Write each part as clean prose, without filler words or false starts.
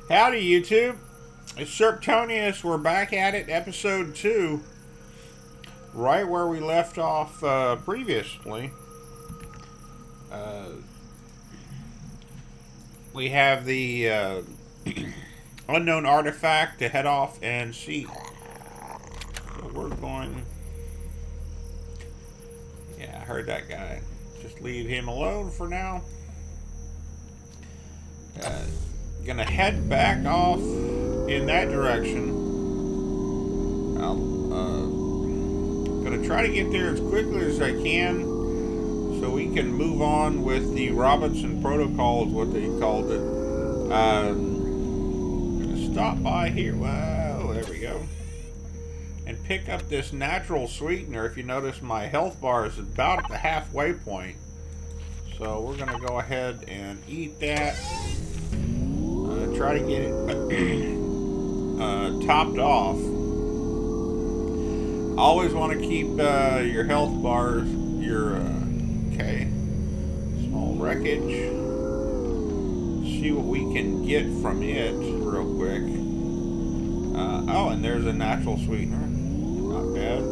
Howdy, YouTube. It's Serptonius. We're back at it, episode 2, right where we left off previously. We have the unknown artifact to head off and see. So we're going. Yeah, I heard that guy. Just leave him alone for now. Gonna head back off in that direction. Gonna try to get there as quickly as I can so we can move on with the Robinson Protocol, is what they called it. Gonna stop by here. Well, there we go. And pick up this natural sweetener. If you notice, my health bar is about at the halfway point. So we're gonna go ahead and eat that. Try to get it topped off. Always want to keep your health bars, your okay, small wreckage. See what we can get from it real quick. Oh, and there's a natural sweetener. Not bad.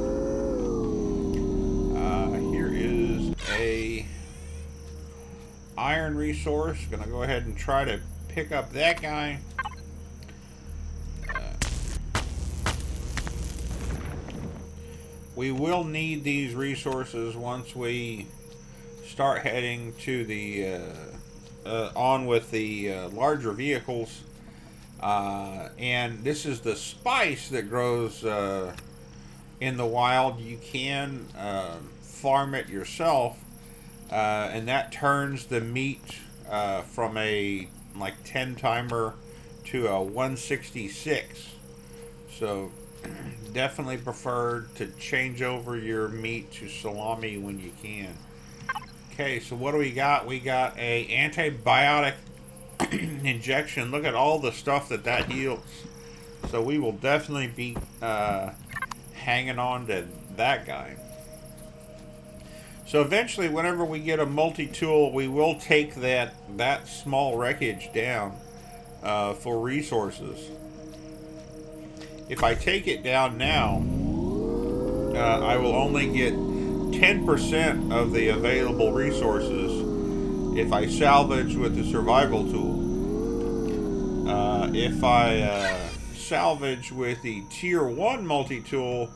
Here is a iron resource. Gonna go ahead and try to pick up that guy. We will need these resources once we start heading to the on with the larger vehicles. And this is the spice that grows in the wild. You can farm it yourself, and that turns the meat from a 10 timer to a 166. So definitely prefer to change over your meat to salami when you can. Okay, so what do we got? We got a antibiotic injection. Look at all the stuff that heals. So we will definitely be hanging on to that guy. So eventually, whenever we get a multi-tool, we will take that small wreckage down for resources. If I take it down now, I will only get 10% of the available resources if I salvage with the survival tool. If I salvage with the tier 1 multi-tool,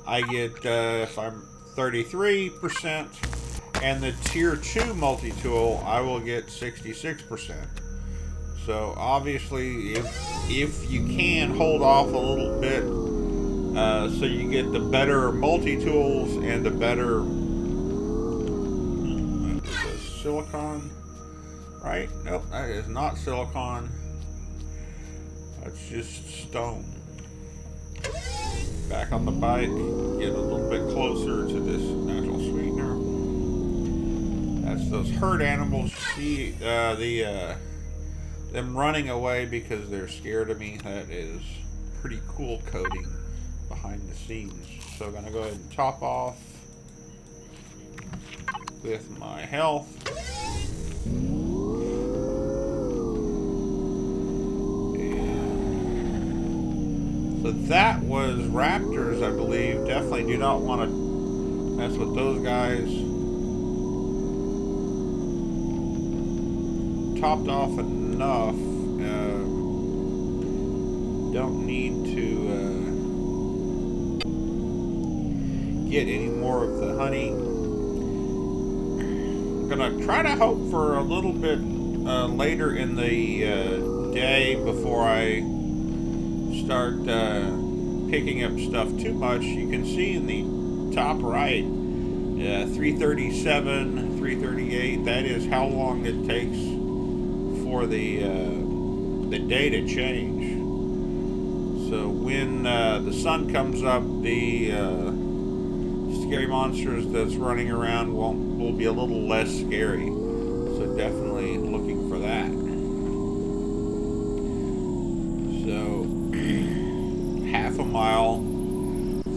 I get, if I'm 33%, and the tier 2 multi-tool I will get 66%. So obviously if you can hold off a little bit so you get the better multi-tools and the better silicon, right? Nope, that is not silicon. That's just stone. Back on the bike, get a little bit closer to this natural sweetener. That's those herd animals. You see them running away because they're scared of me. That is pretty cool coding behind the scenes. So I'm gonna go ahead and top off with my health. So that was raptors, I believe. Definitely do not want to mess with those guys. Topped off enough. Don't need to get any more of the honey. I'm gonna try to hope for a little bit later in the day before I start picking up stuff too much. You can see in the top right 337, 338. That is how long it takes for the day to change. So when the sun comes up, the scary monsters that's running around will be a little less scary. So definitely looking for that. So half a mile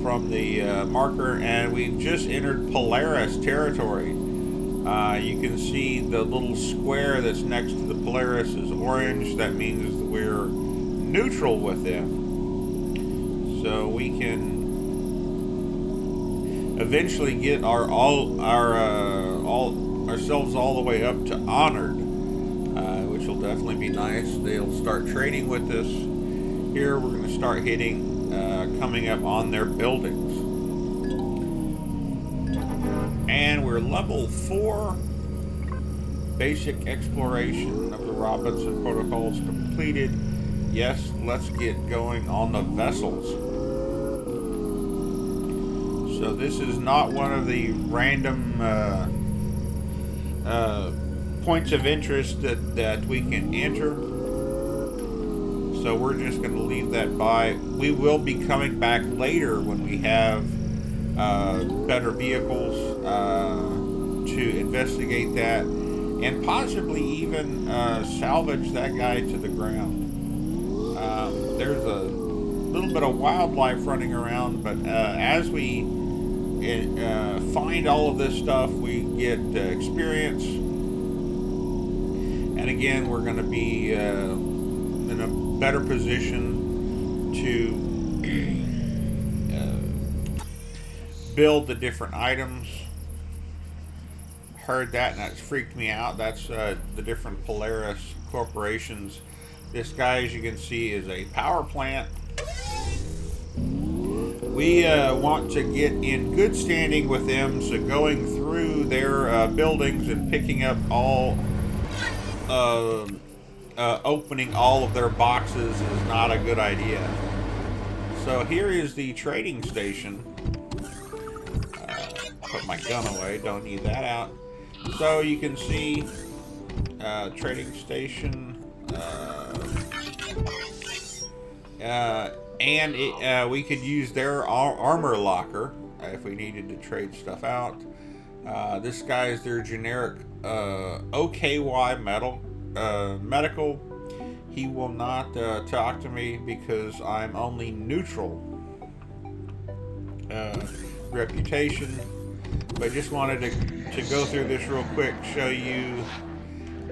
from the marker, and we've just entered Polaris territory. You can see the little square that's next to the Polaris is orange. That means we're neutral with them. So we can eventually get ourselves all the way up to honored, which will definitely be nice. They'll start trading with us. Here we're going to start hitting, coming up on their buildings. And we're level 4. Basic exploration of the Robinson protocols completed. Yes, let's get going on the vessels. So this is not one of the random points of interest that we can enter. So we're just going to leave that by. We will be coming back later when we have better vehicles to investigate that, and possibly even salvage that guy to the ground. There's a little bit of wildlife running around, but as we find all of this stuff, we get experience. And again, we're going to be in a better position to build the different items. Heard that, and that's freaked me out. That's the different Polaris corporations. This guy, as you can see, is a power plant. We want to get in good standing with them, so going through their buildings and picking up all, opening all of their boxes is not a good idea. So here is the trading station. Put my gun away, don't need that out. So you can see trading station, and we could use their armor locker if we needed to trade stuff out. This guy is their generic OKY medical. He will not talk to me because I'm only neutral reputation. But just wanted to go through this real quick, show you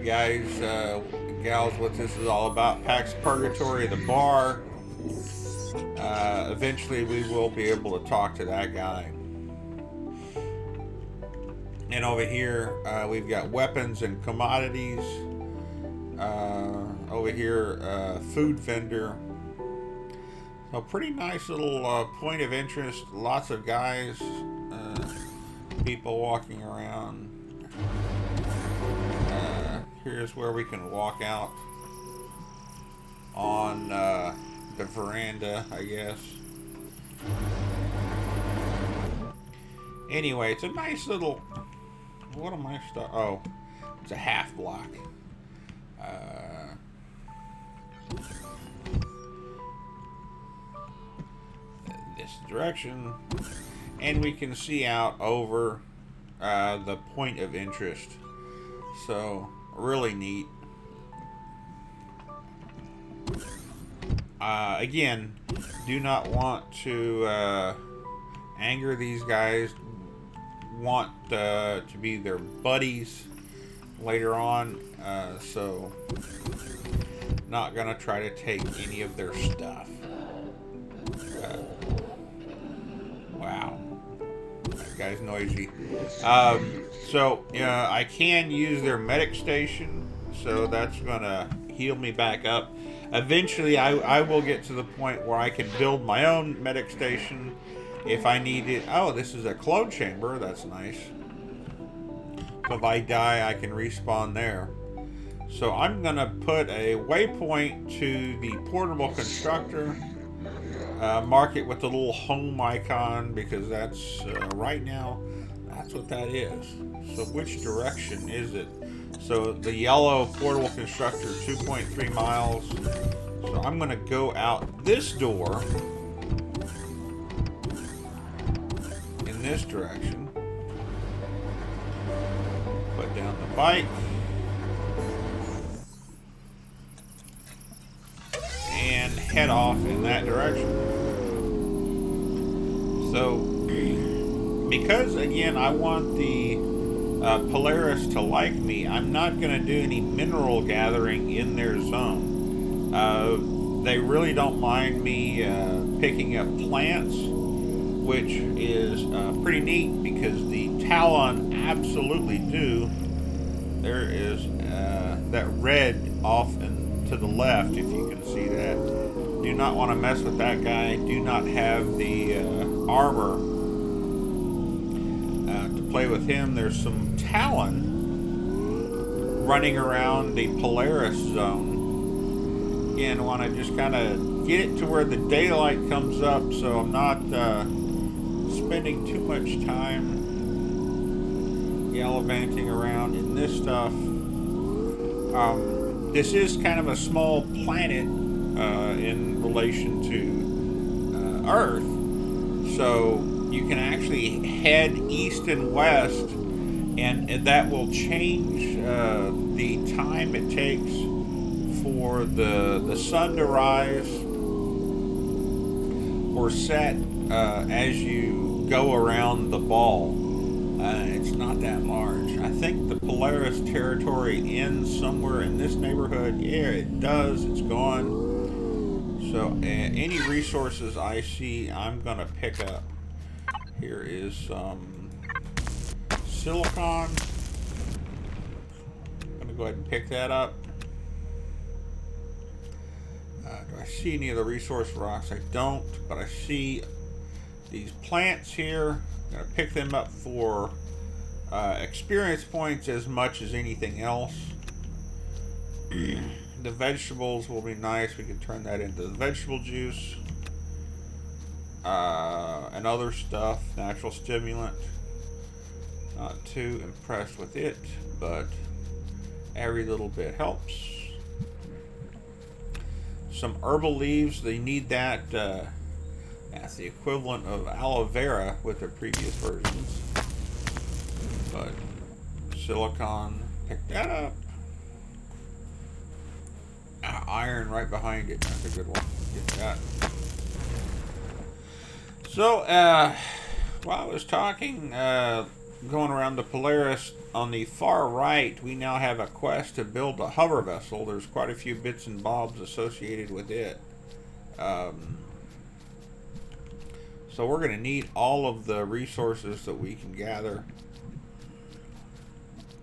guys, gals, what this is all about. Pax Purgatory, the bar. Eventually we will be able to talk to that guy. And over here, we've got weapons and commodities. Over here, food vendor. So pretty nice little point of interest. Lots of guys, people walking around. Here's where we can walk out on the veranda, I guess. Anyway, it's a nice little. What am I stuck? Oh, it's a half block. This direction, and we can see out over the point of interest. So really neat. Again, do not want to anger these guys. Want to be their buddies later on, so not gonna try to take any of their stuff. Wow, that guy's noisy. So I can use their medic station, so that's gonna heal me back up. Eventually I will get to the point where I can build my own medic station if I need it. Oh, this is a clone chamber. That's nice. So if I die, I can respawn there. So I'm going to put a waypoint to the portable constructor. Mark it with the little home icon, because that's, right now, that's what that is. So which direction is it? So the yellow portable constructor, 2.3 miles. So I'm going to go out this door. This direction. Put down the bike. And head off in that direction. So, because again, I want the Polaris to like me, I'm not going to do any mineral gathering in their zone. They really don't mind me picking up plants, which is pretty neat because the Talon absolutely do. There is that red off and to the left, if you can see that. Do not want to mess with that guy. Do not have the armor to play with him. There's some Talon running around the Polaris zone. Again, want to just kind of get it to where the daylight comes up, so I'm not spending too much time gallivanting around in this stuff. This is kind of a small planet in relation to Earth, so you can actually head east and west, and that will change the time it takes for the sun to rise or set as you go around the ball. It's not that large. I think the Polaris territory ends somewhere in this neighborhood. Yeah, it does. It's gone. So any resources I see, I'm going to pick up. Here is some silicon. I'm going to go ahead and pick that up. Do I see any of the resource rocks? I don't, but I see these plants here. I'm going to pick them up for experience points as much as anything else. The vegetables will be nice. We can turn that into the vegetable juice and other stuff. Natural stimulant. Not too impressed with it, but every little bit helps. Some herbal leaves. They need that. That's the equivalent of aloe vera with their previous versions. But silicon, pick that up. Iron right behind it. That's a good one. Get that. So, while I was talking, going around the Polaris, on the far right, we now have a quest to build a hover vessel. There's quite a few bits and bobs associated with it. So we're going to need all of the resources that we can gather.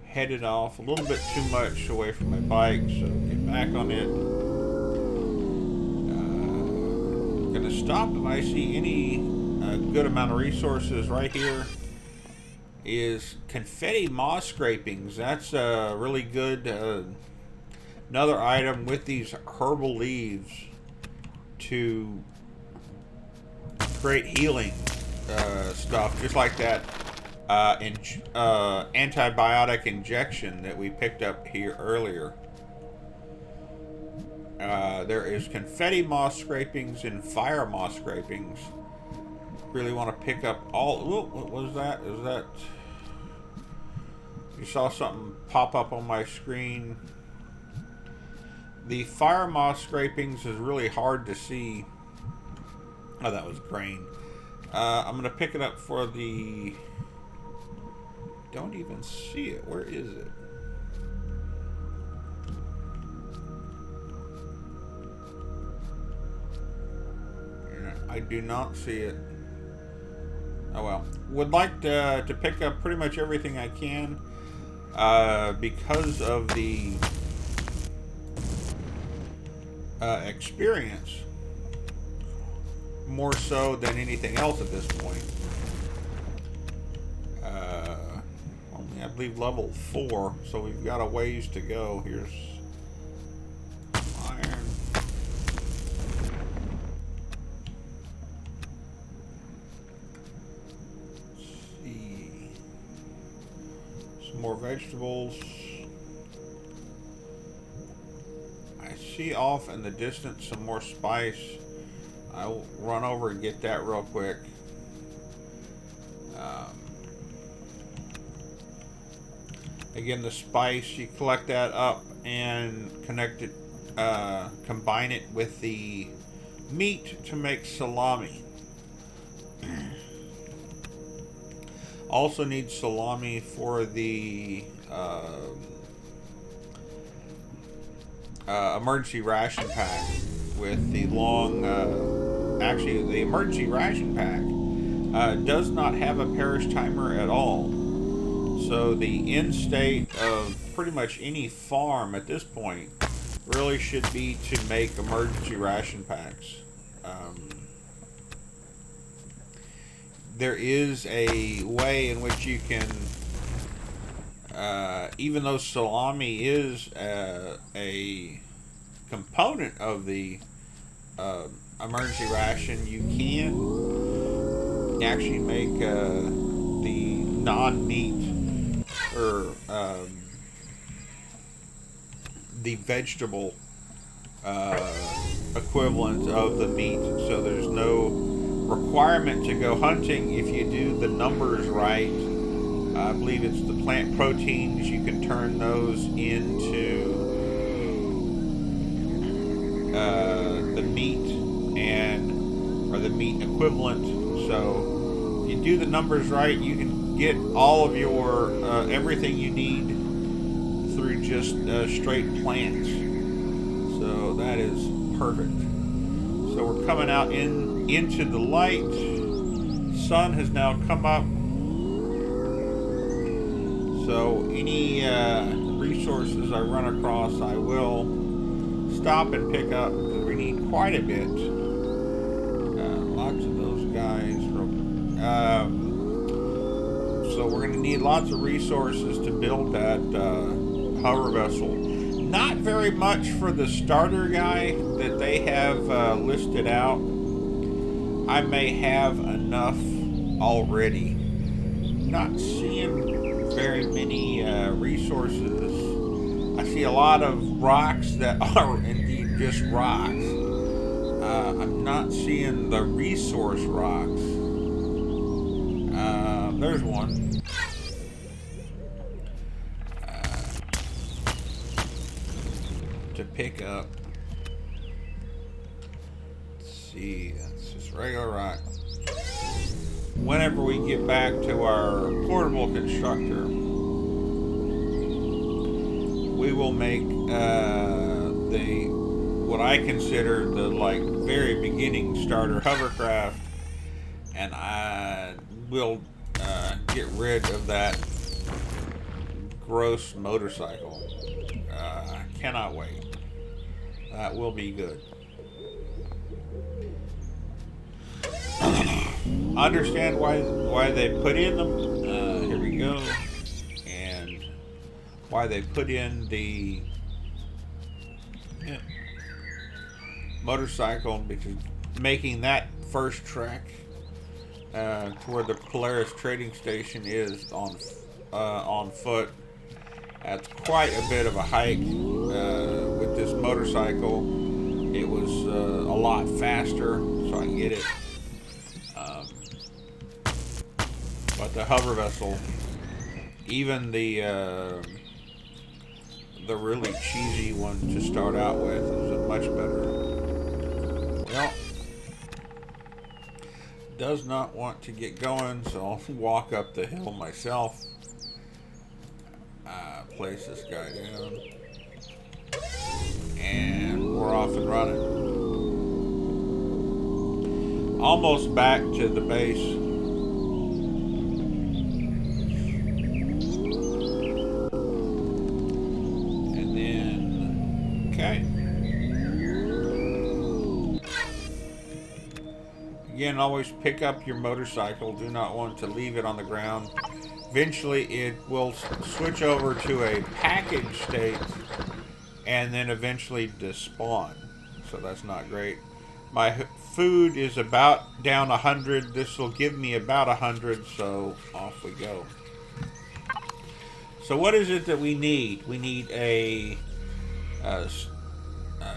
Headed off a little bit too much away from my bike, so get back on it. Going to stop if I see any good amount of resources. Right here is confetti moss scrapings. That's really good. Another item with these herbal leaves to create healing stuff, just like that antibiotic injection that we picked up here earlier. There is confetti moss scrapings and fire moss scrapings. Really want to pick up all. Ooh, what was that? Is that? You saw something pop up on my screen. The fire moss scrapings is really hard to see. Oh, that was grain. I'm going to pick it up for the... Don't even see it. Where is it? I do not see it. Oh well. Would like to pick up pretty much everything I can because of the experience, more so than anything else at this point. Only, I believe, level 4, so we've got a ways to go. Here's iron. Let's see. Some more vegetables. I see off in the distance some more spice. I'll run over and get that real quick. Again, the spice, you collect that up and connect it, combine it with the meat to make salami. Also need salami for the emergency ration pack with the long. Actually, the emergency ration pack does not have a perish timer at all. So the end state of pretty much any farm at this point really should be to make emergency ration packs. There is a way in which you can, even though salami is a component of the emergency ration, you can actually make the non-meat or the vegetable equivalent of the meat. So there's no requirement to go hunting if you do the numbers right. I believe it's the plant proteins. You can turn those into the meat or the meat equivalent. So if you do the numbers right, you can get all of your everything you need through just straight plants. So that is perfect. So we're coming out into the light. Sun has now come up. So any resources I run across, I will stop and pick up because we need quite a bit. Lots of those guys. So we're going to need lots of resources to build that hover vessel. Not very much for the starter guy that they have listed out. I may have enough already. Not seeing very many resources. I see a lot of rocks that are indeed just rocks. I'm not seeing the resource rocks. There's one. To pick up. Let's see, that's just regular rock. Whenever we get back to our portable constructor, we will make what I consider the very beginning starter hovercraft, and I will get rid of that gross motorcycle. I cannot wait. That will be good. Understand why they put in them. Here we go. And why they put in the motorcycle, because making that first trek to where the Polaris trading station is on foot. That's quite a bit of a hike. With this motorcycle, it was a lot faster, so I get it. But the hover vessel, even the really cheesy one to start out with, is much better. Well, does not want to get going, so I'll walk up the hill myself. Place this guy down, and we're off and running. Almost back to the base. And then, okay. Again, always pick up your motorcycle. Do not want to leave it on the ground. Eventually, it will switch over to a package state and then eventually despawn. So that's not great. My food is about down 100. This will give me about 100, so off we go. So what is it that we need? We need a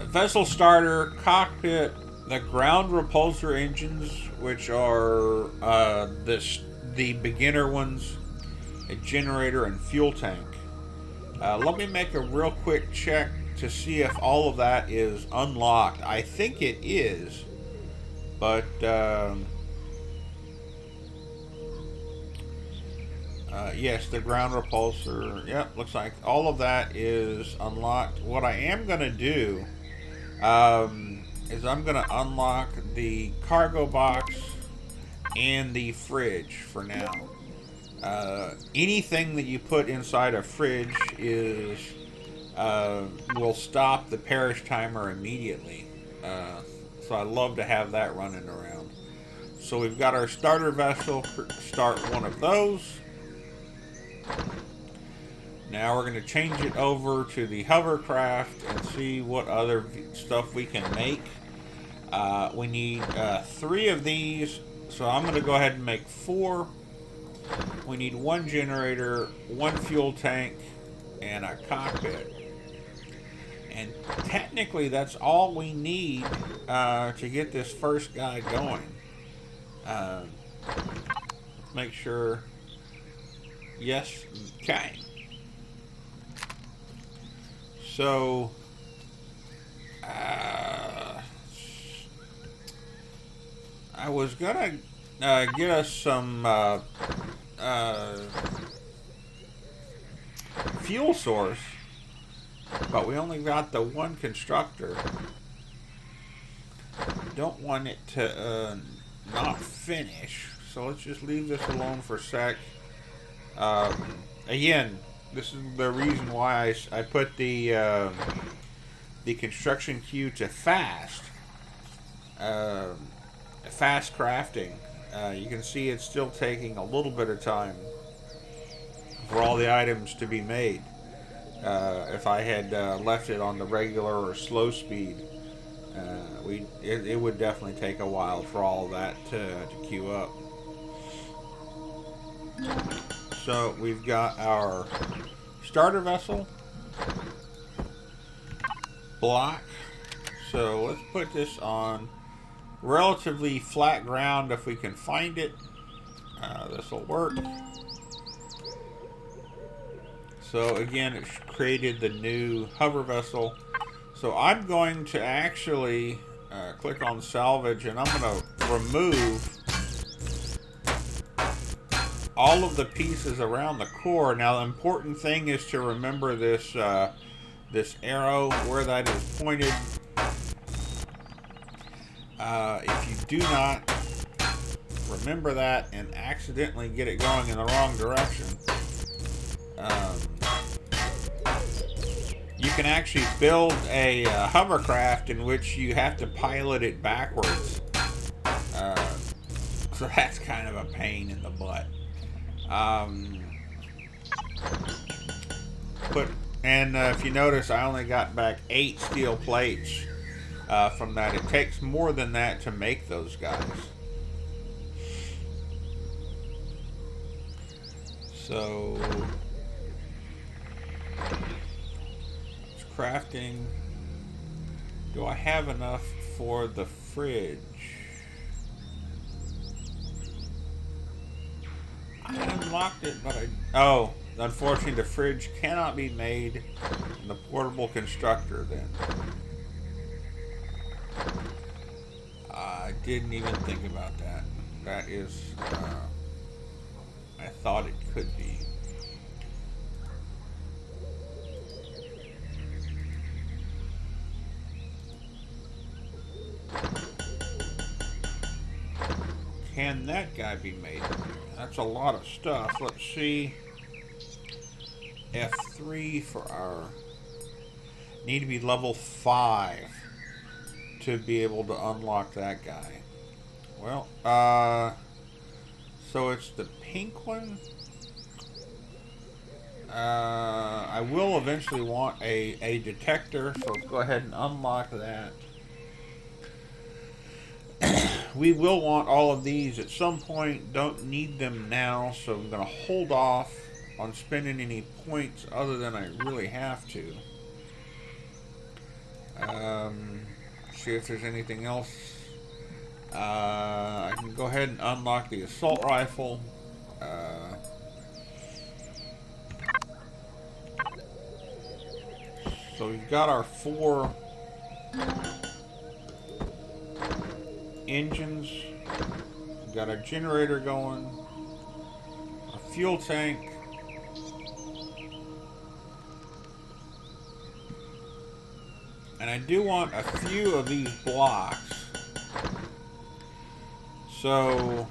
vessel starter, cockpit, the ground repulsor engines, which are the beginner ones, a generator, and fuel tank. Let me make a real quick check to see if all of that is unlocked. I think it is, but Yes, the ground repulsor. Yep, looks like all of that is unlocked. What I am going to do is I'm going to unlock the cargo box and the fridge for now. Anything that you put inside a fridge is will stop the perish timer immediately. So I love to have that running around. So we've got our starter vessel. Start one of those. Now we're going to change it over to the hovercraft and see what other stuff we can make. We need 3 of these, so I'm going to go ahead and make 4. We need 1 generator, 1 fuel tank, and a cockpit. And technically that's all we need to get this first guy going. Make sure. Yes, okay. So, I was gonna get us some fuel source, but we only got the 1 constructor. Don't want it to not finish, so let's just leave this alone for a sec. Again, this is the reason why I put the construction queue to fast. Fast crafting. You can see it's still taking a little bit of time for all the items to be made. If I had left it on the regular or slow speed, it would definitely take a while for all of that to queue up. So we've got our starter vessel block. So let's put this on relatively flat ground if we can find it. This will work. So again, it's created the new hover vessel. So I'm going to actually click on salvage, and I'm going to remove all of the pieces around the core. Now the important thing is to remember this this arrow, where that is pointed. If you do not remember that and accidentally get it going in the wrong direction, you can actually build a hovercraft in which you have to pilot it backwards. So that's kind of a pain in the butt. If you notice, I only got back 8 steel plates from that. It takes more than that to make those guys. So it's crafting. Do I have enough for the fridge? I unlocked it, but unfortunately the fridge cannot be made in the portable constructor then. I didn't even think about that. That is, I thought it could be. Can that guy be made? That's a lot of stuff. Let's see. F3 for our... Need to be level 5 to be able to unlock that guy. Well, so it's the pink one. I will eventually want a detector, so let's go ahead and unlock that. We will want all of these at some point. Don't need them now, so I'm going to hold off on spending any points other than I really have to. See if there's anything else. I can go ahead and unlock the assault rifle. So we've got our 4 engines. We've got our generator going. Our fuel tank. And I do want a few of these blocks. So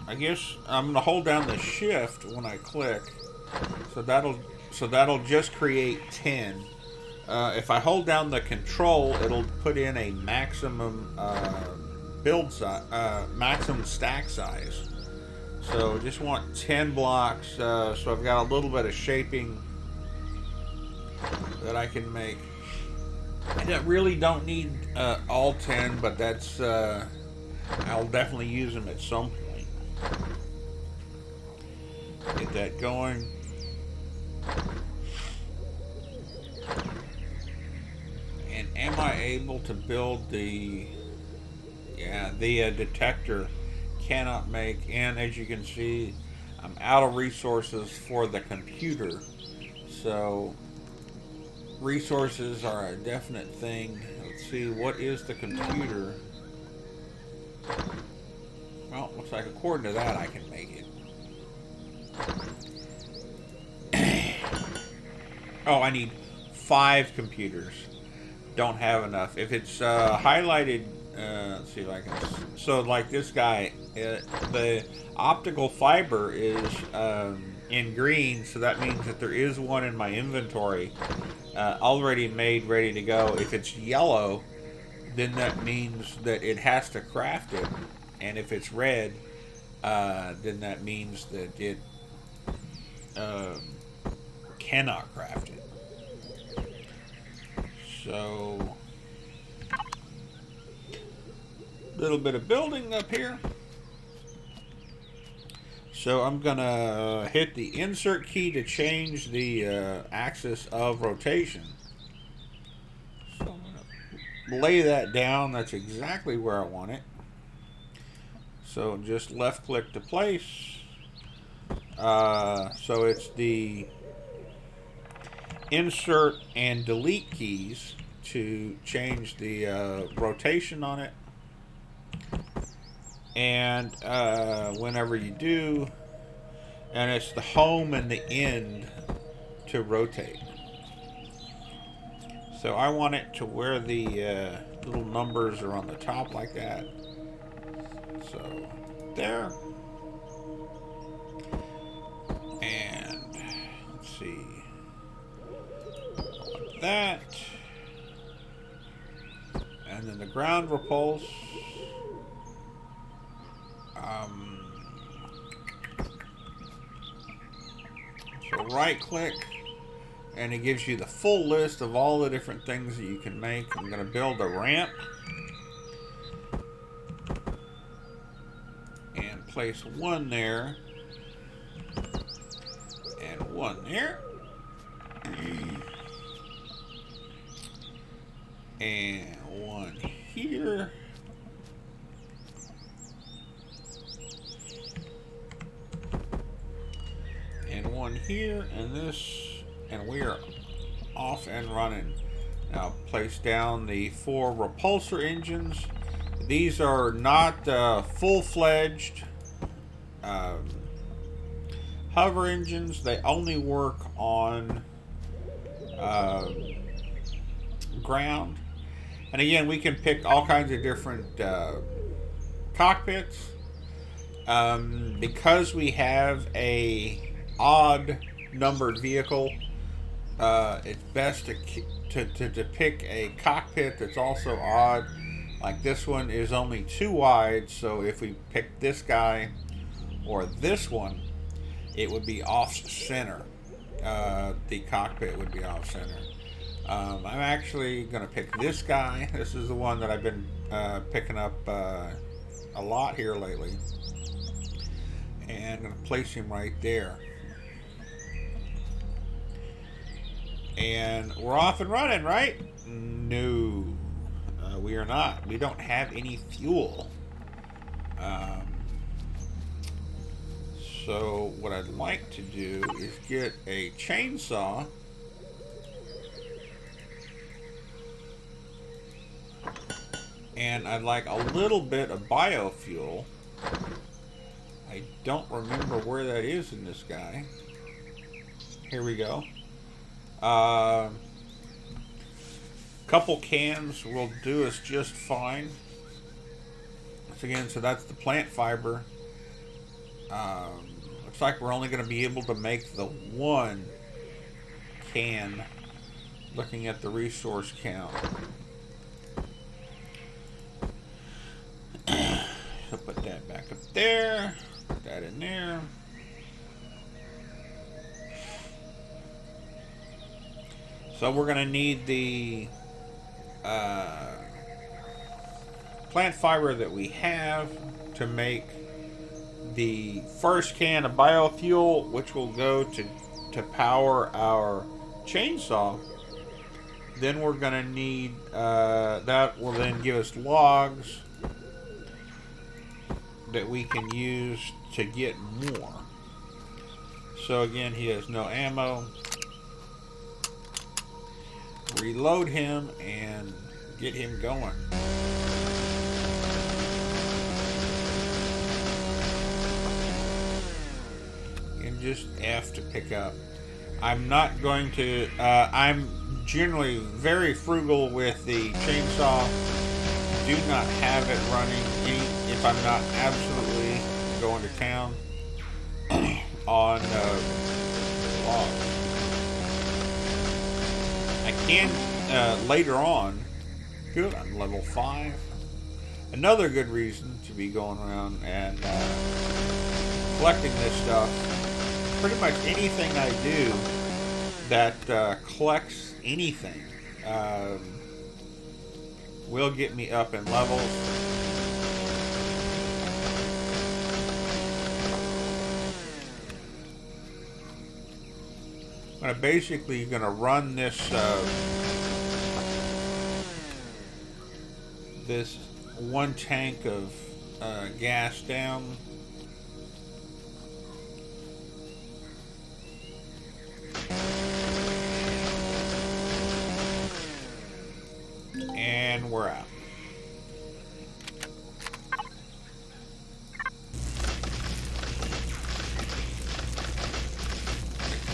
I guess I'm gonna hold down the shift when I click. So that'll just create 10. If I hold down the control, it'll put in a maximum build size, maximum stack size. So just want 10 blocks. So I've got a little bit of shaping that I can make. I really don't need all 10, but that's I'll definitely use them at some point. Get that going. And am I able to build the... Yeah, the detector cannot make, and as you can see, I'm out of resources for the computer. So resources are a definite thing. Let's see, what is the computer? Well, looks like according to that I can make it. Oh, I need 5 computers. Don't have enough. If it's highlighted, let's see if I can. So, like this guy, the optical fiber is in green, so that means that there is one in my inventory already made, ready to go. If it's yellow, then that means that it has to craft it, and if it's red, then that means that it cannot craft it. So, a little bit of building up here. So I'm gonna hit the insert key to change the axis of rotation. So I'm gonna lay that down. That's exactly where I want it. So just left click to place. So it's the insert and delete keys to change the rotation on it. And whenever you do, and it's the home and the end to rotate. So I want it to where the little numbers are on the top like that. So there. And let's see. Like that. And then the ground repulse. So right click, and it gives you the full list of all the different things that you can make. I'm going to build a ramp and place one there and one there and one here. And one here, and this, and we are off and running. Now place down the 4 repulsor engines. These are not full-fledged hover engines. They only work on ground. And again, we can pick all kinds of different cockpits. Because we have a odd numbered vehicle, it's best to pick a cockpit that's also odd. Like this one is only 2 wide, so if we pick this guy or this one, it would be off center. The cockpit would be off center. I'm actually going to pick this guy. This is the one that I've been picking up a lot here lately. And I'm going to place him right there. And we're off and running, right? No, we are not. We don't have any fuel. So what I'd like to do is get a chainsaw. And I'd like a little bit of biofuel. I don't remember where that is in this guy. Here we go. Couple cans will do us just fine. So again, so that's the plant fiber. Looks like we're only going to be able to make the one can, looking at the resource count. So put that back up there, put that in there. So we're going to need the plant fiber that we have to make the first can of biofuel, which will go to power our chainsaw. Then we're going to need that will then give us logs that we can use to get more. So again, he has no ammo. Reload him and get him going. And just F to pick up. I'm not going to, I'm generally very frugal with the chainsaw. Do not have it running if I'm not absolutely going to town on logs. I can later on. Good, I'm level 5. Another good reason to be going around and collecting this stuff. Pretty much anything I do that collects anything will get me up in levels. I'm basically going to run this this one tank of gas down. And we're out.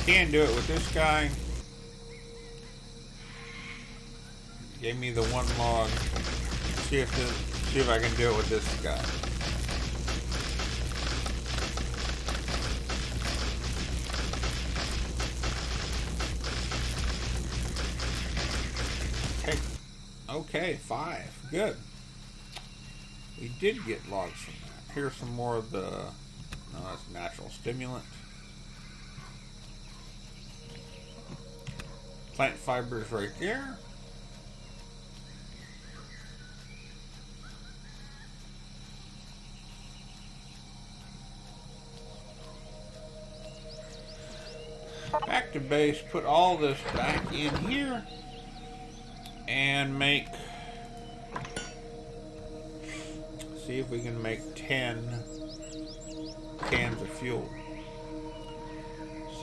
Can't do it with this guy. Gave me the one log. See if I can do it with this guy. Okay, 5. Good. We did get logs from that. Here's some more of the... No, that's natural stimulant. Plant fibers right there. Back to base. Put all this back in here. And make, see if we can make 10 cans of fuel.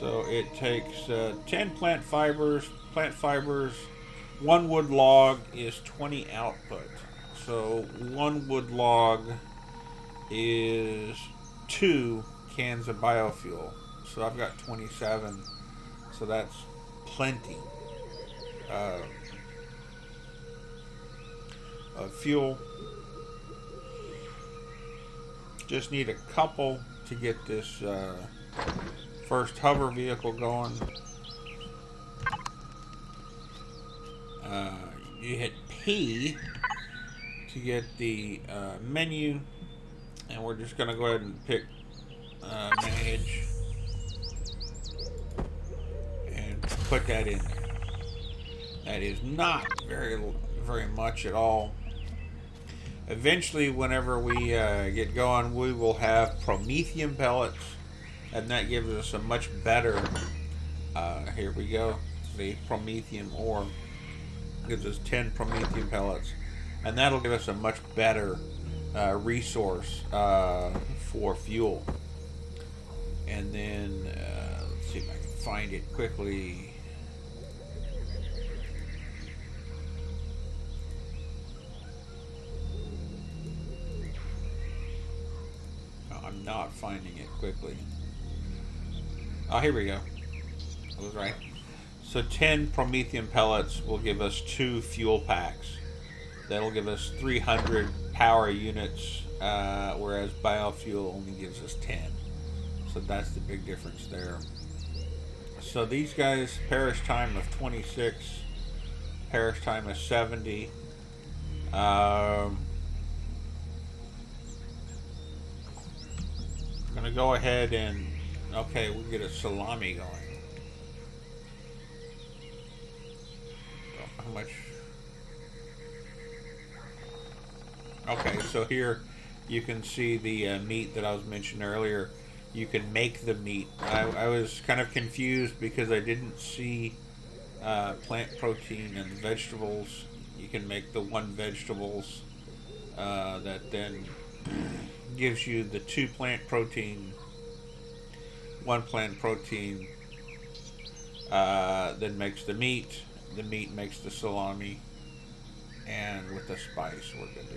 So it takes 10 plant fibers. Plant fibers, 1 wood log is 20 output. So 1 wood log is 2 cans of biofuel. So I've got 27. So that's plenty. Of fuel. Just need a couple to get this first hover vehicle going. You hit P to get the menu, and we're just going to go ahead and pick manage and put that in there. That is not very much at all. Eventually, whenever we get going, we will have promethium pellets, and that gives us a much better, here we go, the promethium ore gives us 10 promethium pellets, and that'll give us a much better resource for fuel. And then, let's see if I can find it quickly. not finding it quickly. Oh, here we go. I was right. So 10 promethium pellets will give us 2 fuel packs. That'll give us 300 power units, whereas biofuel only gives us 10. So that's the big difference there. So these guys, perish time of 26, perish time of 70. I'm going to go ahead and, okay, we'll get a salami going. How much? Okay, so here you can see the meat that I was mentioning earlier. You can make the meat. I was kind of confused because I didn't see plant protein and vegetables. You can make the one vegetables that then gives you the 2 plant protein, 1 plant protein, then makes the meat. The meat makes the salami, and with the spice, we're good to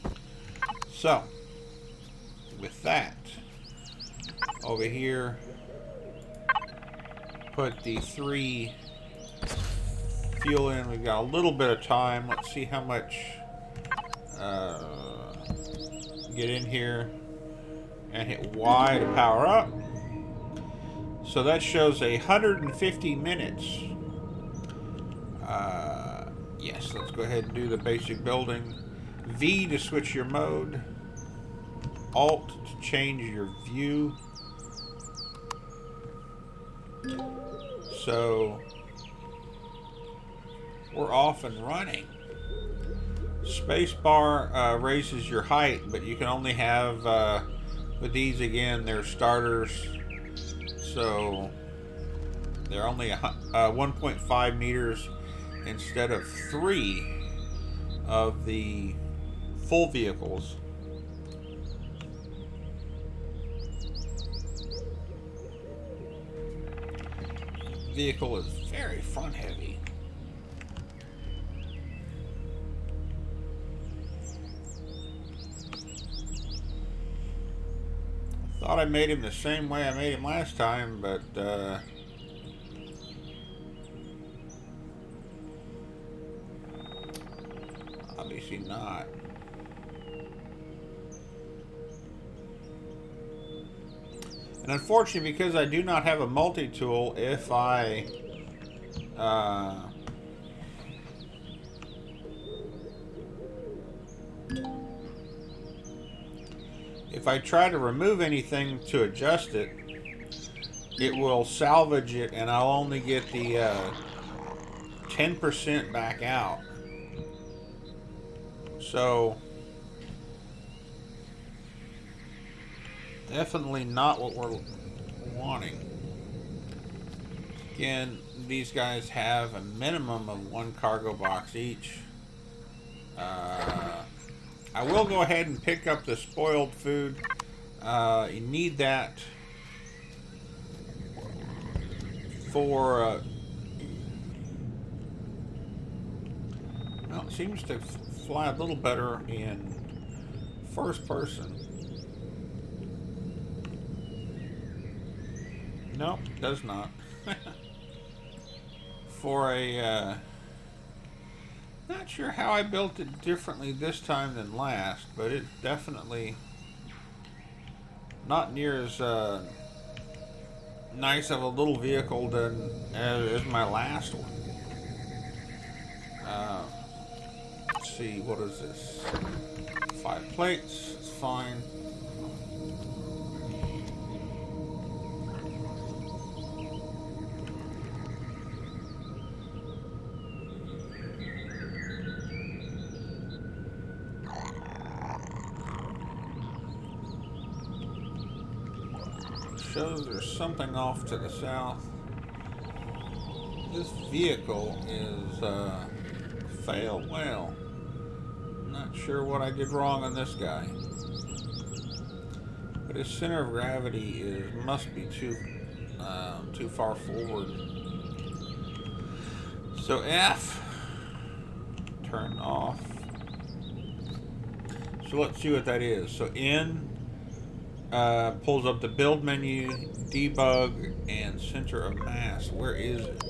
go. So, with that, over here, put the 3 fuel in. We've got a little bit of time. Let's see how much get in here and hit Y to power up. So that shows 150 minutes. Yes, let's go ahead and do the basic building. V to switch your mode. Alt to change your view. So we're off and running. Spacebar raises your height, but you can only have, with these again, they're starters. So they're only 1.5 meters instead of 3 of the full vehicles. Vehicle is very front heavy. Thought I made him the same way I made him last time, but obviously not. And unfortunately, because I do not have a multi-tool, if I try to remove anything to adjust it, it will salvage it, and I'll only get the 10% back out. So definitely not what we're wanting. Again, these guys have a minimum of 1 cargo box each. I will go ahead and pick up the spoiled food. You need that for well, it seems to fly a little better in first person. Nope, does not. For a not sure how I built it differently this time than last, but it's definitely not near as nice of a little vehicle as my last one. Let's see, what is this? 5 plates, it's fine. Shows there's something off to the south. This vehicle is fail well. Not sure what I did wrong on this guy, but his center of gravity must be too far forward. So F, turn off. So let's see what that is. So N pulls up the build menu, debug, and center of mass. Where is it?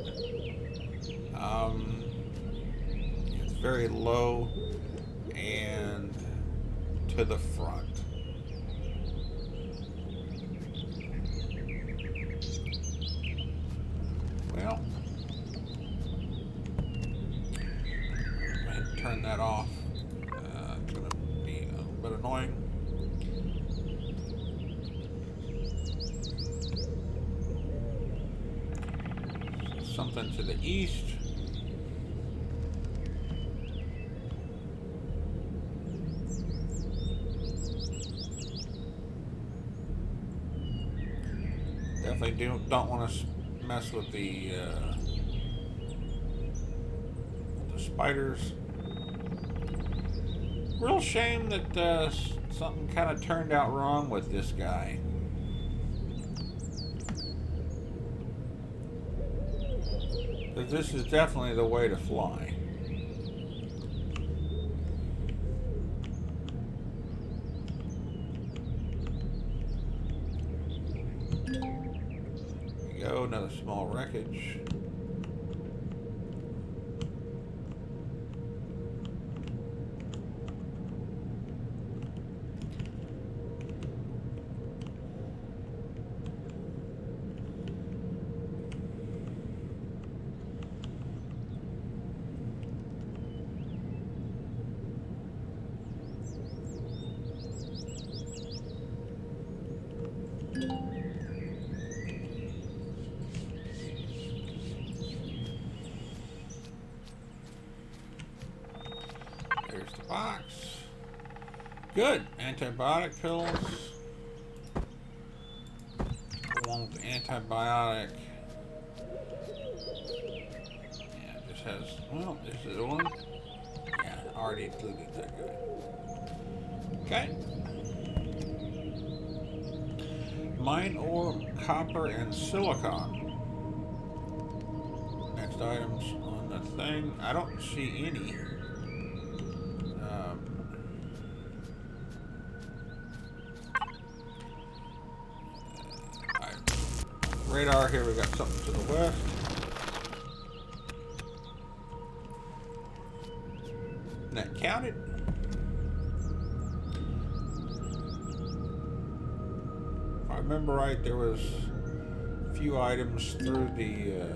It's very low and to the front. Well, go ahead and turn that off. It's going to be a little bit annoying. Something to the east. Definitely don't want to mess with the spiders. Real shame that something kind of turned out wrong with this guy. Because this is definitely the way to fly. There you go, another small wreckage. There's the box. Good. Antibiotic pills. Along with the antibiotic. Yeah, it just has, well, this is the one. Yeah, already included that. Good. Okay. Mine ore, copper, and silicon. Next items on the thing. I don't see any. Radar here, we got something to the west. And that counted. If I remember right, there was a few items through the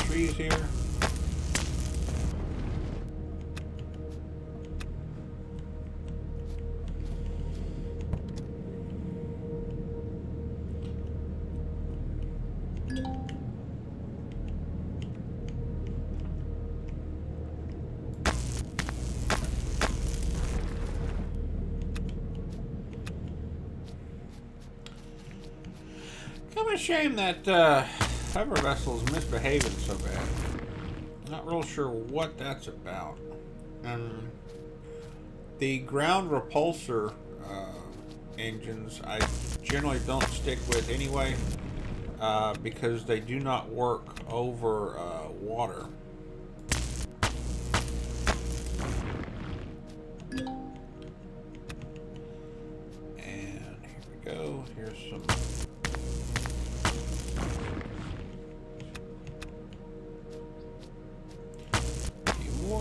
trees here. Kind of a shame that hover vessel's misbehaving so bad. Not real sure what that's about. And the ground repulsor engines I generally don't stick with anyway because they do not work over water. And here we go. Here's some more.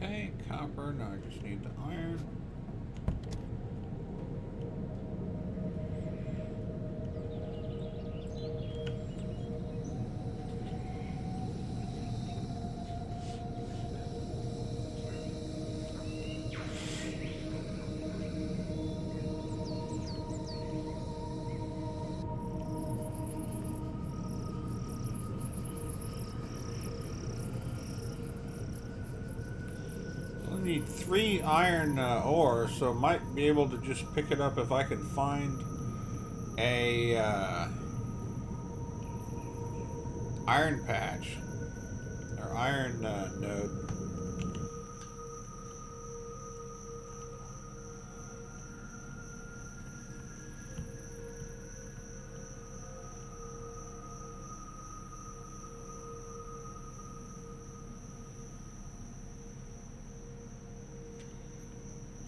Okay, copper. Now I just need the iron. need 3 iron ore, so might be able to just pick it up if I can find a iron patch or iron node.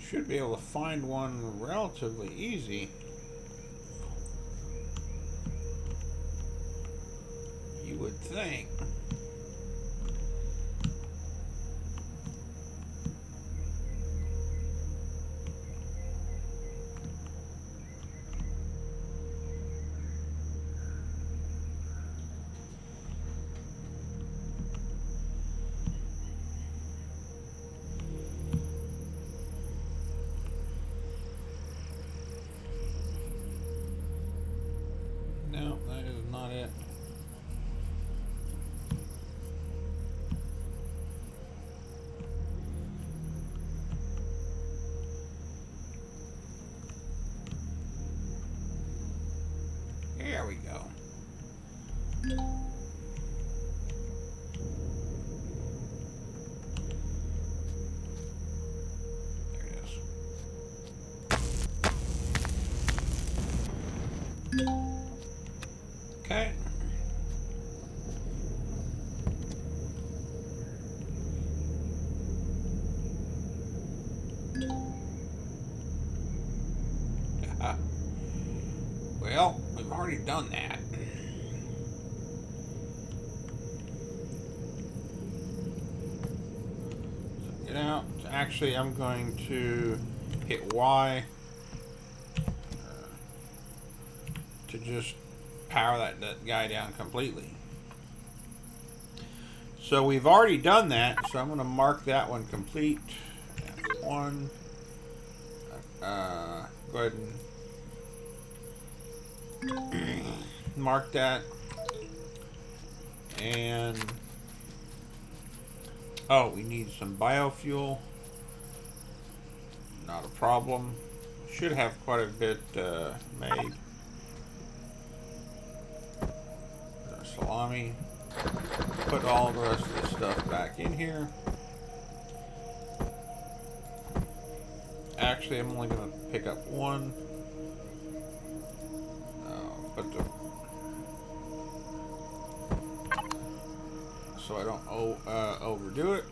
Should be able to find one relatively easy. You would think. No, that is not it. There we go. There it is. Okay. Well, we've already done that. So get out. Actually, I'm going to hit Y to just power that guy down completely. So we've already done that, so I'm going to mark that one complete. That's one. Go ahead and mark that. And oh, we need some biofuel. Not a problem. Should have quite a bit made. Salami. Put all the rest of the stuff back in here. Actually, I'm only going to pick up one. So I don't overdo it.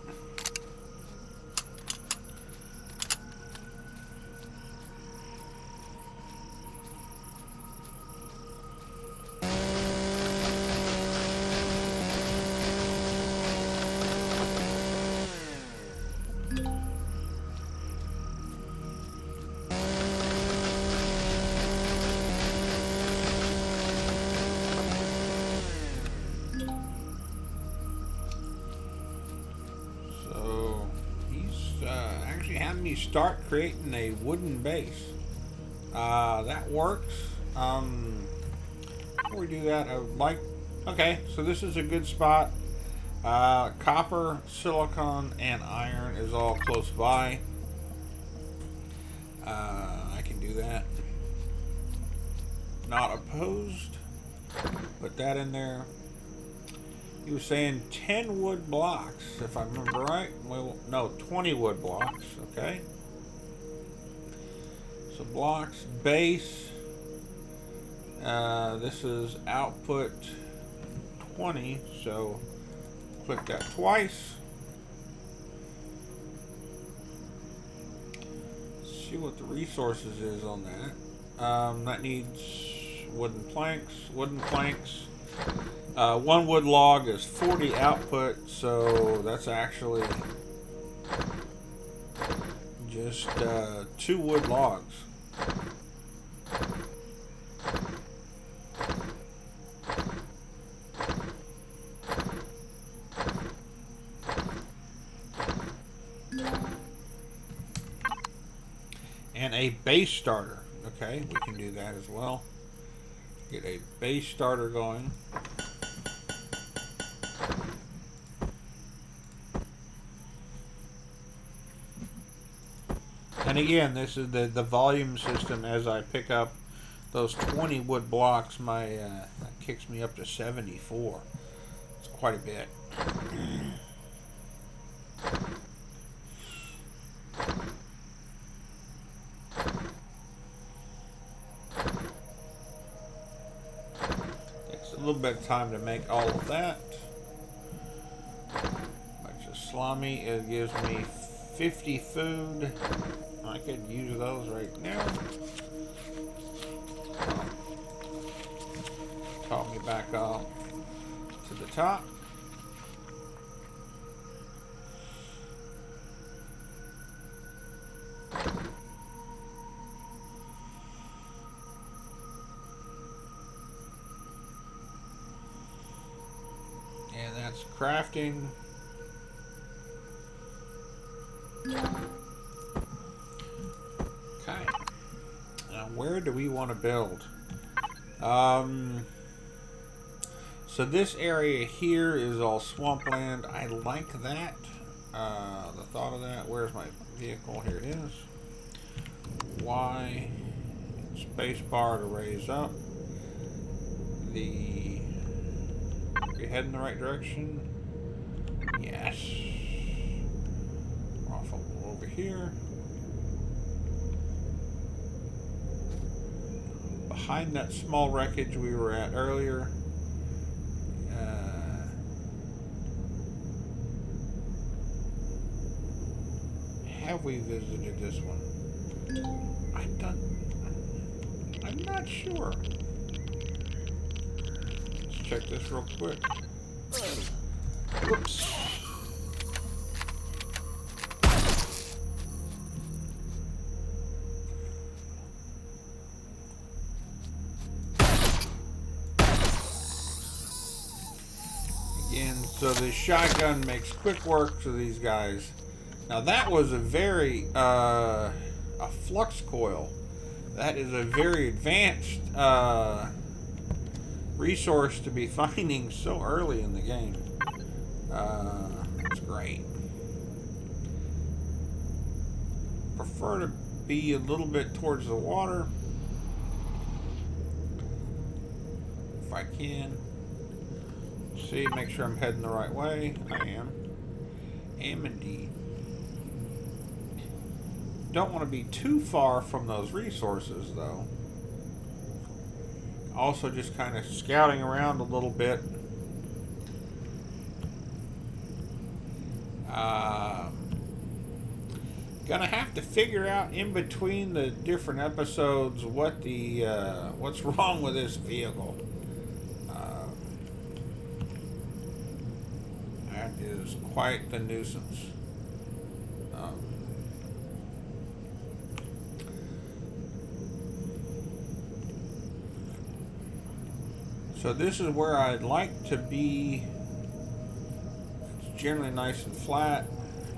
Start creating a wooden base. That works. Before we do that, I would like... Okay, so this is a good spot. Copper, silicon, and iron is all close by. I can do that. Not opposed. Put that in there. He was saying 10 wood blocks, if I remember right. Well, no, 20 wood blocks. Okay. So blocks, base. This is output 20. So click that twice. See what the resources is on that. That needs wooden planks. Wooden planks. 1 wood log is 40 output, so that's actually just 2 wood logs. And a base starter. Okay, we can do that as well. Get a base starter going. And again, this is the volume system. As I pick up those 20 wood blocks, that kicks me up to 74. It's quite a bit. Takes a little bit of time to make all of that. Bunch of salami. It gives me 50 food. I could use those right now. Talk me back up to the top. And that's crafting. Okay. Now, where do we want to build? So this area here is all swampland. I like that. The thought of that. Where's my vehicle? Here it is. Y. Space bar to raise up. Are you heading the right direction? Yes. Off over here. Behind that small wreckage we were at earlier. Have we visited this one? I'm not sure. Let's check this real quick. Whoops. Again, so the shotgun makes quick work of these guys. Now that was a flux coil. That is a very advanced resource to be finding so early in the game. It's great. Prefer to be a little bit towards the water if I can. See, make sure I'm heading the right way. I am. Am indeed. Don't want to be too far from those resources, though. Also, just kind of scouting around a little bit. Gonna have to figure out in between the different episodes what the what's wrong with this vehicle. That is quite the nuisance. So this is where I'd like to be. It's generally nice and flat.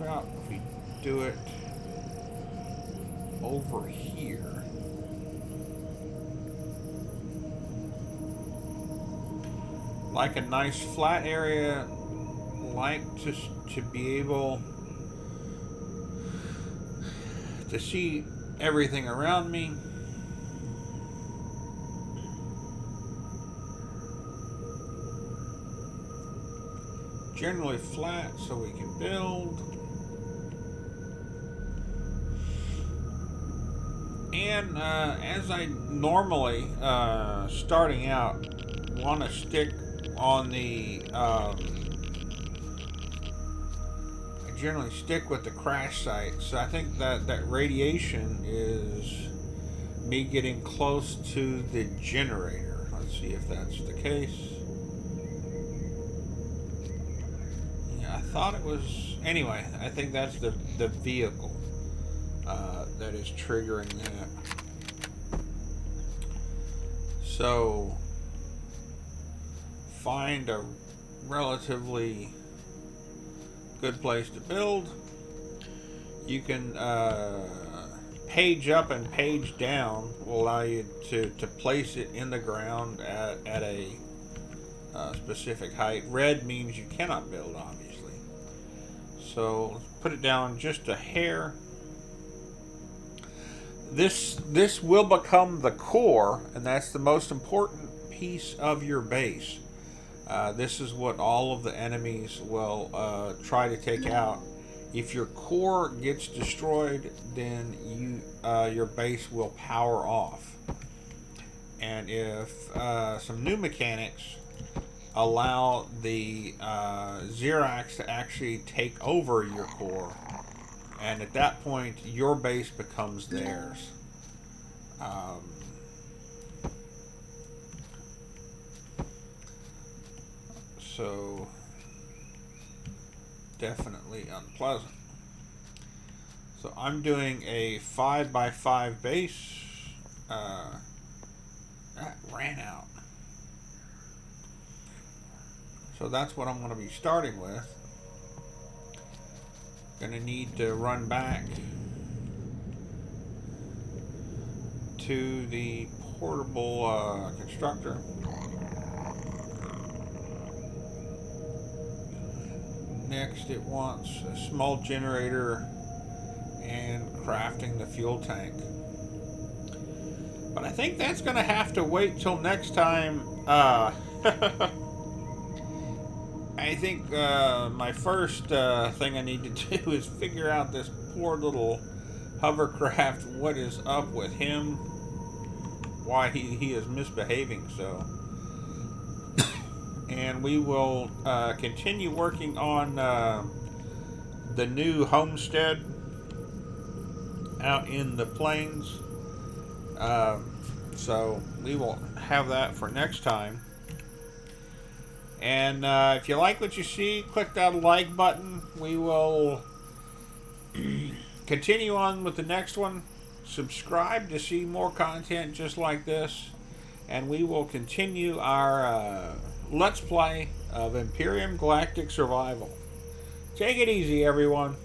Well, if we do it over here. Like a nice flat area. Like to be able to see everything around me. Generally flat so we can build. And as I normally, starting out, want to stick on the, I generally stick with the crash site. So I think that radiation is me getting close to the generator. Let's see if that's the case. I thought it was... Anyway, I think that's the vehicle that is triggering that. So, find a relatively good place to build. You can page up and page down will allow you to place it in the ground at a specific height. Red means you cannot build, obviously. So let's put it down just a hair. this will become the core, and that's the most important piece of your base. This is what all of the enemies will try to take out. If your core gets destroyed, then your base will power off. And if some new mechanics allow the Xerax to actually take over your core, and at that point your base becomes theirs. So definitely unpleasant. So I'm doing a 5x5 base. That ran out. So that's what I'm going to be starting with. Going to need to run back to the portable constructor. Next, it wants a small generator and crafting the fuel tank. But I think that's going to have to wait till next time. I think my first thing I need to do is figure out this poor little hovercraft. What is up with him? Why he is misbehaving so. And we will continue working on the new homestead out in the plains. So we will have that for next time. And if you like what you see, click that like button. We will continue on with the next one. Subscribe to see more content just like this. And we will continue our Let's Play of Empyrion Galactic Survival. Take it easy, everyone.